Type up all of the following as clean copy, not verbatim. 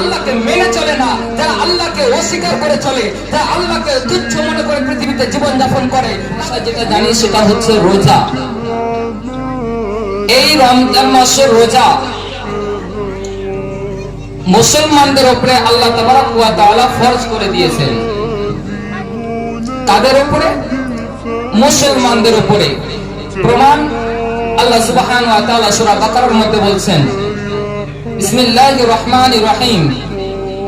আল্লাহকে মেনে চলে না, যারা আল্লাহকে অস্বীকার করে চলে, যারা আল্লাহকে তুচ্ছ মনে করে পৃথিবীতে জীবন যাপন করে, যেটা জানি সেটা হচ্ছে রোজা। এই রমজান মাসের রোজা মুসলমানদের উপরে আল্লাহ তাবারক ওয়া তাআলা ফরজ করে দিয়েছেন। কাদের উপরে? মুসলমানদের উপরে। প্রমাণ আল্লাহ সুবহানাহু ওয়া তাআলা সূরা বাকারার মধ্যে বলছেন, বিসমিল্লাহির রহমানির রহিম,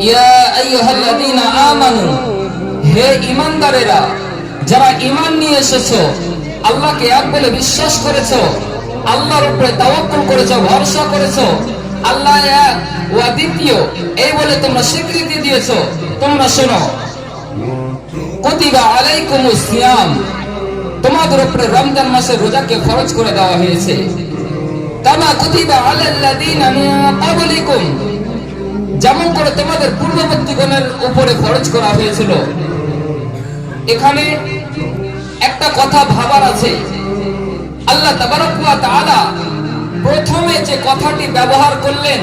ইয়া আইয়ুহাল্লাযীনা আমানু, হে ঈমানদারেরা, যারা ঈমান নিয়ে এসেছো, আল্লাহকে এক বলে বিশ্বাস করেছো, আল্লাহর উপরে তাওয়াক্কুল করেছো, ভরসা করেছো, আল্লাহ এক ও দ্বিতীয় এই বলে তোমরা স্বীকৃতি দিয়েছো, তোমরা শোনো, কুতিবা আলাইকুমুস সিয়াম, তোমাদের উপরে রমজান মাসের রোজাকে ফরজ করে দেওয়া হয়েছে, কামা কুতিবা আলাল্লাযীনা মিন ক্বাবলিকুম, যেমন করে তোমাদের পূর্ববর্তীগণের উপরে ফরজ করা হয়েছিল। এখানে একটা কথা ভাবার আছে, আল্লাহ তাবারক ওয়া তাআলা প্রথমে যে কথাটি ব্যবহার করলেন,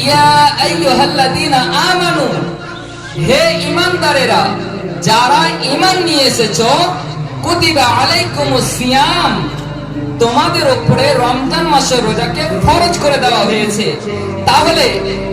ইয়া আইয়ুহাল্লাযীনা আমানু, হে ঈমানদারেরা, যারা ঈমান নিয়ে এসেছো, কুতিবা আলাইকুমুস সিয়াম, তোমাদের উপরে রমজান মাসের রোজাকে ফরজ করে দেওয়া হয়েছে। তাহলে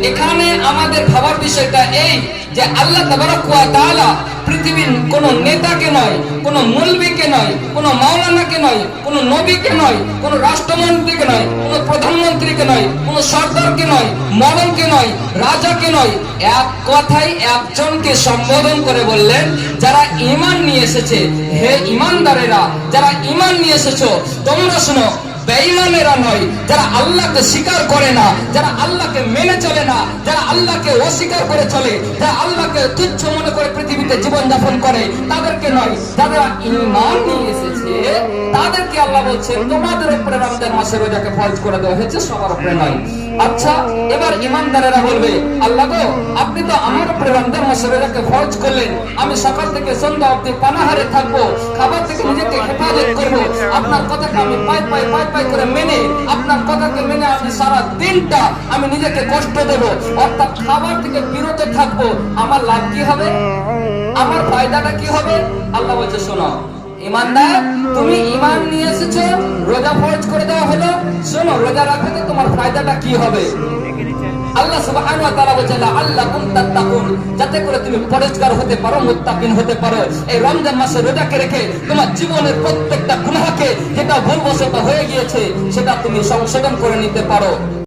এখানে আমাদের ভাবার বিষয়টা এই যে আল্লাহ তাবারক ওয়া তাআলা পৃথিবীর কোন নেতাকে নয়, কোন মৌলবীকে নয়, কোন মাওলানাকে নয়, কোন নবীকে নয়, কোন রাষ্ট্রমন্ত্রীকে নয়, কোন প্রধানমন্ত্রীকে নয়, কোন সরকারকে নয়, মরণকে নয়, রাজাকে নয়, এক কথাই একজনকে সম্বোধন করে বললেন, যারা ঈমান নিয়ে এসেছে, হে ঈমানদারেরা, যারা ঈমান নিয়ে এসেছো, তোমরা শোনো, বেঈমানেরা নয়, যারা আল্লাহকে স্বীকার করে না, যারা আল্লাহকে মেনে চলে না, যারা আল্লাহকে অস্বীকার করে চলে, যারা আল্লাহকে তুচ্ছ মনে করে পৃথিবীতে জীবন যাপন করে, তাদেরকে নয়, যারা ঈমান নিয়ে এসেছে তাদেরকে আল্লাহ বলছেন তোমাদের উপরে রমজান মাসের রোজাকে ফরজ করে দেওয়া হয়েছে, সবার উপরে নয়। আচ্ছা, এবার ঈমানদারেরা বলবে, আল্লাহ গো, আপনি তো আমার উপরে রমজান মাসের রোজাকে ফরজ করলেন, আমি সকাল থেকে সন্ধ্যা অবধি পানাহারে থাকবো, খাবার থেকে নিজেকে হেফাজত করবো, আপনার কথাকে আমি পাই পাই পাই পাই করে মেনে, আপনার কথাকে মেনে আমি সারা দিনটা আমি নিজেকে কষ্ট দেব, অর্থাৎ খাবার থেকে বিরত থাকবো, আমার লাভ কি হবে? আমার ফায়দাটা কি হবে? আল্লাহ বলছে, শোনো ঈমানদার, তুমি ঈমান নিয়ে এসেছো, রোজা ফরজ করে দেওয়া হলো, শোনো, রোজা রাখলে তোমার ফায়দাটা কি হবে? আল্লাহ সুবহানাহু ওয়া তাআলা বলেন, লাআল্লাকুম তাত্তাকুন, যাতে করে তুমি পরহেজগার হতে পারো, মুত্তাকিন হতে পারো। এই রমজান মাসে রোজাকে রেখে তোমার জীবনের প্রত্যেকটা গুনাহকে, যেটা ভুলবশত হয়ে গিয়েছে, সেটা তুমি সংশোধন করে নিতে পারো।